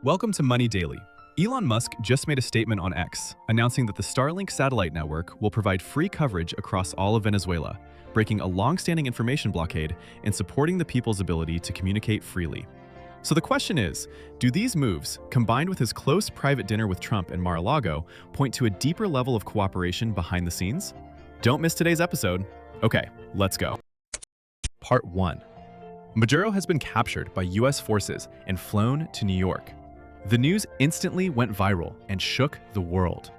Welcome to Money Daily. Elon Musk just made a statement on X, announcing that the Starlink satellite network will provide free coverage across all of Venezuela, breaking a long-standing information blockade and supporting the people's ability to communicate freely. So the question is, do these moves, combined with his close private dinner with Trump and Mar-a-Lago, point to a deeper level of cooperation behind the scenes? Don't miss today's episode. Okay, let's go. Part 1. Maduro has been captured by US forces and flown to New York. The news instantly went viral and shook the world.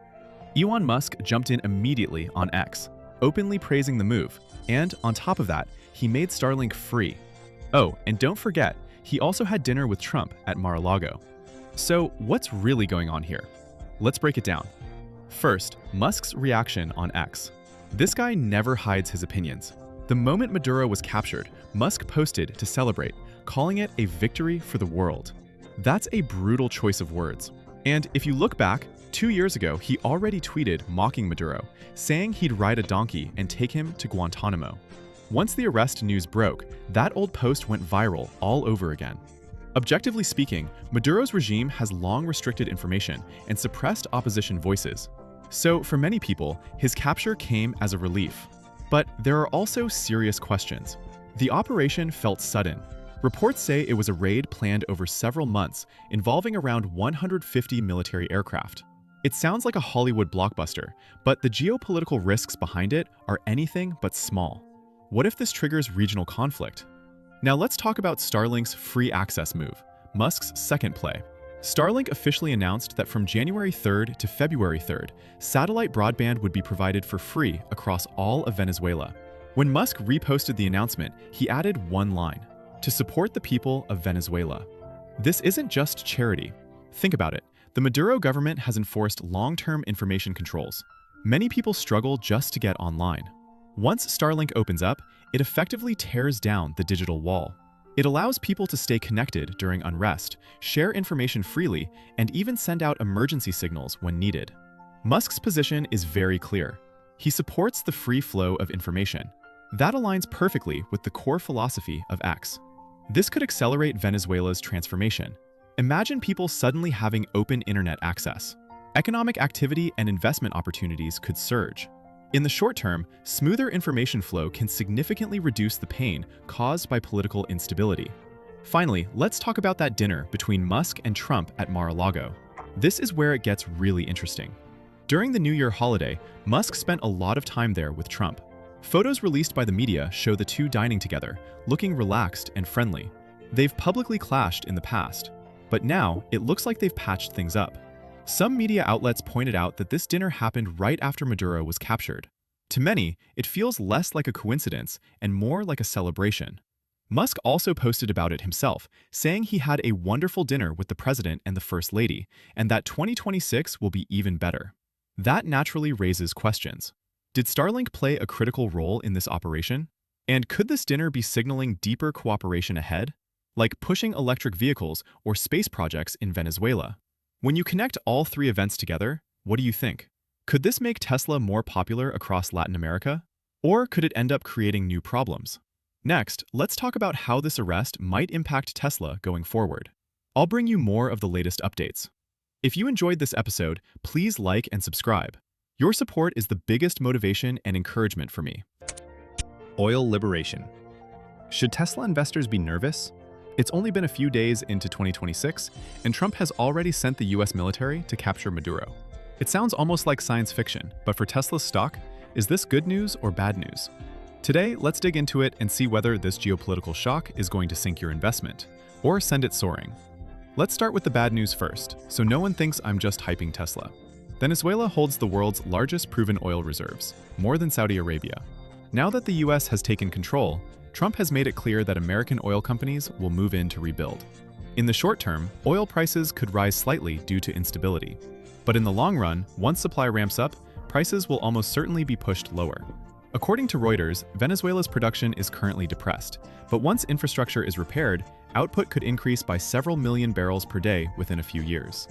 Elon Musk jumped in immediately on X, openly praising the move, and on top of that, he made Starlink free. Oh, and don't forget, he also had dinner with Trump at Mar-a-Lago. So what's really going on here? Let's break it down. First, Musk's reaction on X. This guy never hides his opinions. The moment Maduro was captured, Musk posted to celebrate, calling it a victory for the world. That's a brutal choice of words. And if you look back, 2 years ago, he already tweeted mocking Maduro, saying he'd ride a donkey and take him to Guantanamo. Once the arrest news broke, that old post went viral all over again. Objectively speaking, Maduro's regime has long restricted information and suppressed opposition voices. So for many people, his capture came as a relief. But there are also serious questions. The operation felt sudden. Reports say it was a raid planned over several months, involving around 150 military aircraft. It sounds like a Hollywood blockbuster, but the geopolitical risks behind it are anything but small. What if this triggers regional conflict? Now let's talk about Starlink's free access move, Musk's second play. Starlink officially announced that from January 3rd to February 3rd, satellite broadband would be provided for free across all of Venezuela. When Musk reposted the announcement, he added one line: to support the people of Venezuela. This isn't just charity. Think about it. The Maduro government has enforced long-term information controls. Many people struggle just to get online. Once Starlink opens up, it effectively tears down the digital wall. It allows people to stay connected during unrest, share information freely, and even send out emergency signals when needed. Musk's position is very clear. He supports the free flow of information. That aligns perfectly with the core philosophy of X. This could accelerate Venezuela's transformation. Imagine people suddenly having open internet access. Economic activity and investment opportunities could surge. In the short term, smoother information flow can significantly reduce the pain caused by political instability. Finally, let's talk about that dinner between Musk and Trump at Mar-a-Lago. This is where it gets really interesting. During the New Year holiday, Musk spent a lot of time there with Trump. Photos released by the media show the two dining together, looking relaxed and friendly. They've publicly clashed in the past, but now it looks like they've patched things up. Some media outlets pointed out that this dinner happened right after Maduro was captured. To many, it feels less like a coincidence and more like a celebration. Musk also posted about it himself, saying he had a wonderful dinner with the president and the first lady, and that 2026 will be even better. That naturally raises questions. Did Starlink play a critical role in this operation? And could this dinner be signaling deeper cooperation ahead, like pushing electric vehicles or space projects in Venezuela? When you connect all three events together, what do you think? Could this make Tesla more popular across Latin America? Or could it end up creating new problems? Next, let's talk about how this arrest might impact Tesla going forward. I'll bring you more of the latest updates. If you enjoyed this episode, please like and subscribe. Your support is the biggest motivation and encouragement for me. Oil liberation. Should Tesla investors be nervous? It's only been a few days into 2026, and Trump has already sent the US military to capture Maduro. It sounds almost like science fiction, but for Tesla's stock, is this good news or bad news? Today, let's dig into it and see whether this geopolitical shock is going to sink your investment or send it soaring. Let's start with the bad news first, so no one thinks I'm just hyping Tesla. Venezuela holds the world's largest proven oil reserves, more than Saudi Arabia. Now that the US has taken control, Trump has made it clear that American oil companies will move in to rebuild. In the short term, oil prices could rise slightly due to instability. But in the long run, once supply ramps up, prices will almost certainly be pushed lower. According to Reuters, Venezuela's production is currently depressed, but once infrastructure is repaired, output could increase by several million barrels per day within a few years.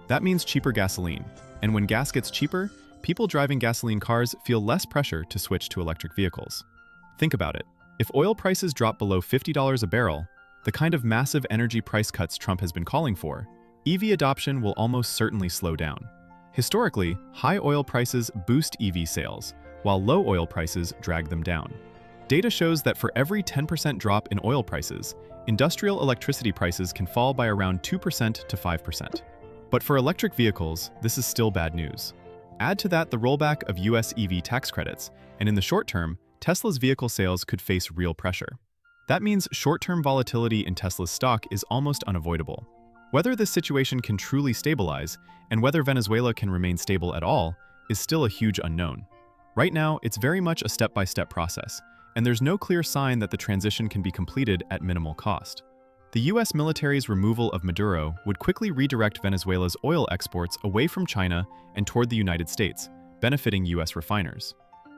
That means cheaper gasoline, and when gas gets cheaper, people driving gasoline cars feel less pressure to switch to electric vehicles. Think about it. If oil prices drop below $50 a barrel, the kind of massive energy price cuts Trump has been calling for, EV adoption will almost certainly slow down. Historically, high oil prices boost EV sales, while low oil prices drag them down. Data shows that for every 10% drop in oil prices, industrial electricity prices can fall by around 2% to 5%. But for electric vehicles, this is still bad news. Add to that the rollback of US EV tax credits, and in the short term, Tesla's vehicle sales could face real pressure. That means short-term volatility in Tesla's stock is almost unavoidable. Whether this situation can truly stabilize, and whether Venezuela can remain stable at all, is still a huge unknown. Right now, it's very much a step-by-step process, and there's no clear sign that the transition can be completed at minimal cost. The US military's removal of Maduro would quickly redirect Venezuela's oil exports away from China and toward the United States, benefiting US refiners.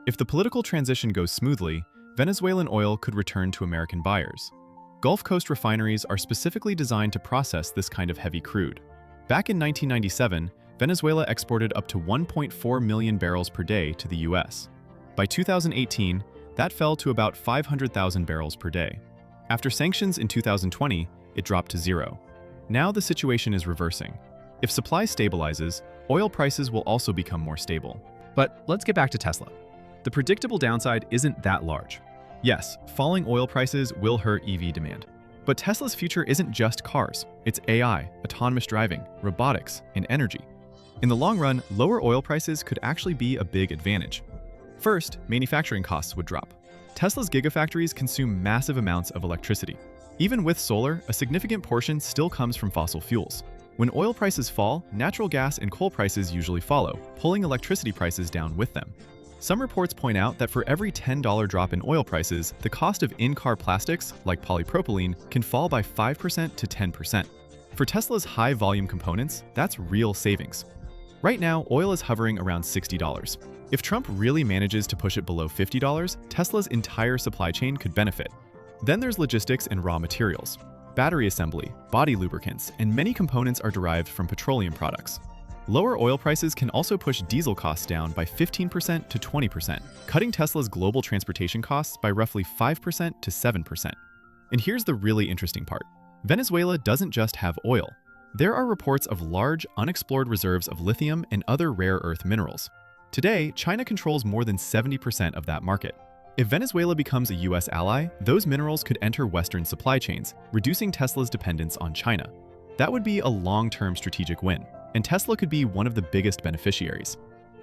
If the political transition goes smoothly, Venezuelan oil could return to American buyers. Gulf Coast refineries are specifically designed to process this kind of heavy crude. Back in 1997, Venezuela exported up to 1.4 million barrels per day to the US. By 2018, that fell to about 500,000 barrels per day. After sanctions in 2020, it dropped to zero. Now the situation is reversing. If supply stabilizes, oil prices will also become more stable. But let's get back to Tesla. The predictable downside isn't that large. Yes, falling oil prices will hurt EV demand. But Tesla's future isn't just cars. It's AI, autonomous driving, robotics, and energy. In the long run, lower oil prices could actually be a big advantage. First, manufacturing costs would drop. Tesla's gigafactories consume massive amounts of electricity. Even with solar, a significant portion still comes from fossil fuels. When oil prices fall, natural gas and coal prices usually follow, pulling electricity prices down with them. Some reports point out that for every $10 drop in oil prices, the cost of in-car plastics, like polypropylene, can fall by 5% to 10%. For Tesla's high-volume components, that's real savings. Right now, oil is hovering around $60. If Trump really manages to push it below $50, Tesla's entire supply chain could benefit. Then there's logistics and raw materials. Battery assembly, body lubricants, and many components are derived from petroleum products. Lower oil prices can also push diesel costs down by 15% to 20%, cutting Tesla's global transportation costs by roughly 5% to 7%. And here's the really interesting part. Venezuela doesn't just have oil. There are reports of large, unexplored reserves of lithium and other rare earth minerals. Today, China controls more than 70% of that market. If Venezuela becomes a US ally, those minerals could enter Western supply chains, reducing Tesla's dependence on China. That would be a long-term strategic win, and Tesla could be one of the biggest beneficiaries.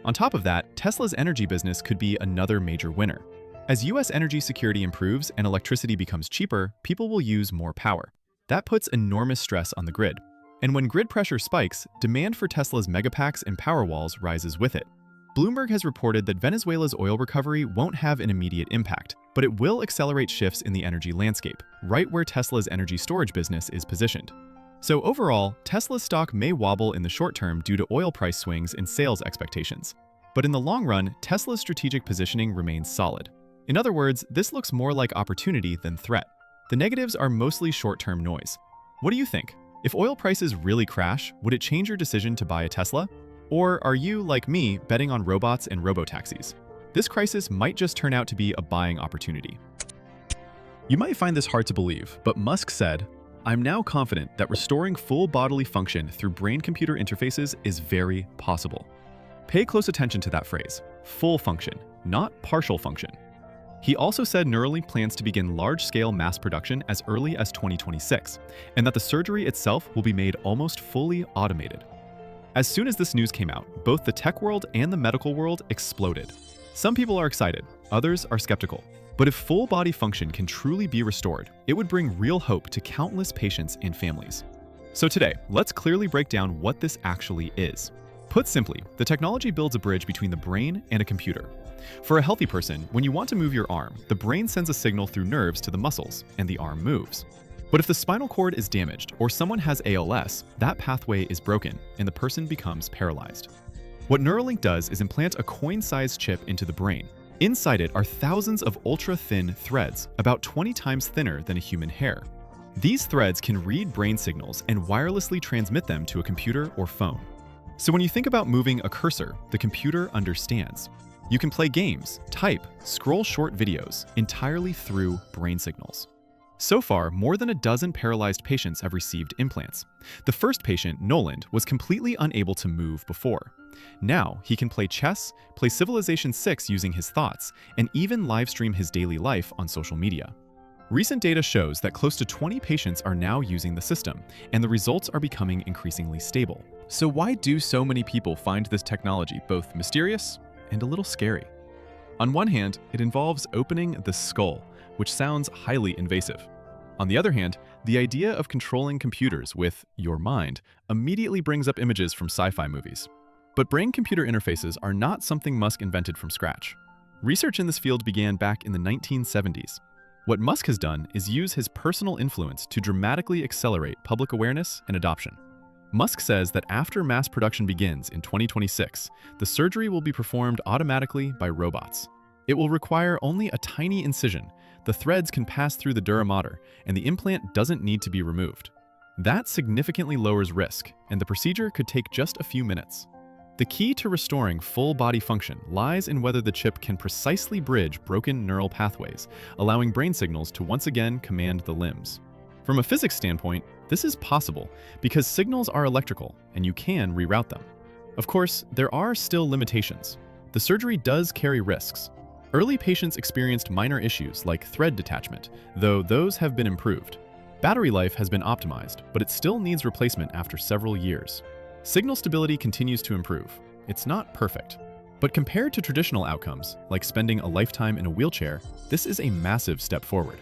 On top of that, Tesla's energy business could be another major winner. As US energy security improves and electricity becomes cheaper, people will use more power. That puts enormous stress on the grid. And when grid pressure spikes, demand for Tesla's megapacks and Powerwalls rises with it. Bloomberg has reported that Venezuela's oil recovery won't have an immediate impact, but it will accelerate shifts in the energy landscape, right where Tesla's energy storage business is positioned. So overall, Tesla's stock may wobble in the short term due to oil price swings and sales expectations. But in the long run, Tesla's strategic positioning remains solid. In other words, this looks more like opportunity than threat. The negatives are mostly short-term noise. What do you think? If oil prices really crash, would it change your decision to buy a Tesla? Or are you, like me, betting on robots and robotaxis? This crisis might just turn out to be a buying opportunity. You might find this hard to believe, but Musk said, "I'm now confident that restoring full bodily function through brain-computer interfaces is very possible." Pay close attention to that phrase, full function, not partial function. He also said Neuralink plans to begin large-scale mass production as early as 2026, and that the surgery itself will be made almost fully automated. As soon as this news came out, both the tech world and the medical world exploded. Some people are excited, others are skeptical. But if full body function can truly be restored, it would bring real hope to countless patients and families. So today, let's clearly break down what this actually is. Put simply, the technology builds a bridge between the brain and a computer. For a healthy person, when you want to move your arm, the brain sends a signal through nerves to the muscles, and the arm moves. But if the spinal cord is damaged or someone has ALS, that pathway is broken and the person becomes paralyzed. What Neuralink does is implant a coin-sized chip into the brain. Inside it are thousands of ultra-thin threads, about 20 times thinner than a human hair. These threads can read brain signals and wirelessly transmit them to a computer or phone. So when you think about moving a cursor, the computer understands. You can play games, type, scroll short videos entirely through brain signals. So far, more than a dozen paralyzed patients have received implants. The first patient, Noland, was completely unable to move before. Now, he can play chess, play Civilization 6 using his thoughts, and even live stream his daily life on social media. Recent data shows that close to 20 patients are now using the system, and the results are becoming increasingly stable. So why do so many people find this technology both mysterious and a little scary? On one hand, it involves opening the skull, which sounds highly invasive. On the other hand, the idea of controlling computers with your mind immediately brings up images from sci-fi movies. But brain-computer interfaces are not something Musk invented from scratch. Research in this field began back in the 1970s. What Musk has done is use his personal influence to dramatically accelerate public awareness and adoption. Musk says that after mass production begins in 2026, the surgery will be performed automatically by robots. It will require only a tiny incision. The threads can pass through the dura mater, and the implant doesn't need to be removed. That significantly lowers risk, and the procedure could take just a few minutes. The key to restoring full body function lies in whether the chip can precisely bridge broken neural pathways, allowing brain signals to once again command the limbs. From a physics standpoint, this is possible because signals are electrical and you can reroute them. Of course, there are still limitations. The surgery does carry risks. Early patients experienced minor issues like thread detachment, though those have been improved. Battery life has been optimized, but it still needs replacement after several years. Signal stability continues to improve. It's not perfect. But compared to traditional outcomes, like spending a lifetime in a wheelchair, this is a massive step forward.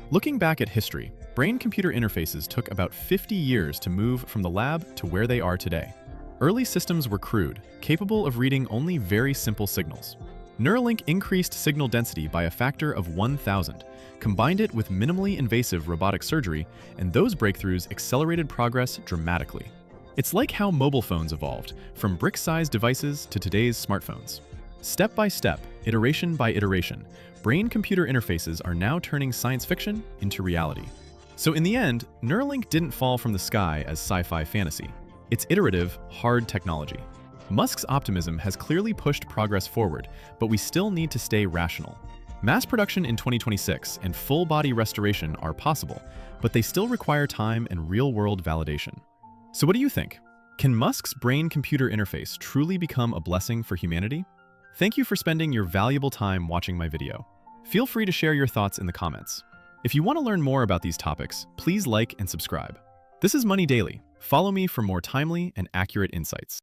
Looking back at history, brain-computer interfaces took about 50 years to move from the lab to where they are today. Early systems were crude, capable of reading only very simple signals. Neuralink increased signal density by a factor of 1,000, combined it with minimally invasive robotic surgery, and those breakthroughs accelerated progress dramatically. It's like how mobile phones evolved, from brick-sized devices to today's smartphones. Step by step, iteration by iteration, brain-computer interfaces are now turning science fiction into reality. So in the end, Neuralink didn't fall from the sky as sci-fi fantasy. It's iterative, hard technology. Musk's optimism has clearly pushed progress forward, but we still need to stay rational. Mass production in 2026 and full-body restoration are possible, but they still require time and real-world validation. So what do you think? Can Musk's brain-computer interface truly become a blessing for humanity? Thank you for spending your valuable time watching my video. Feel free to share your thoughts in the comments. If you want to learn more about these topics, please like and subscribe. This is Money Daily. Follow me for more timely and accurate insights.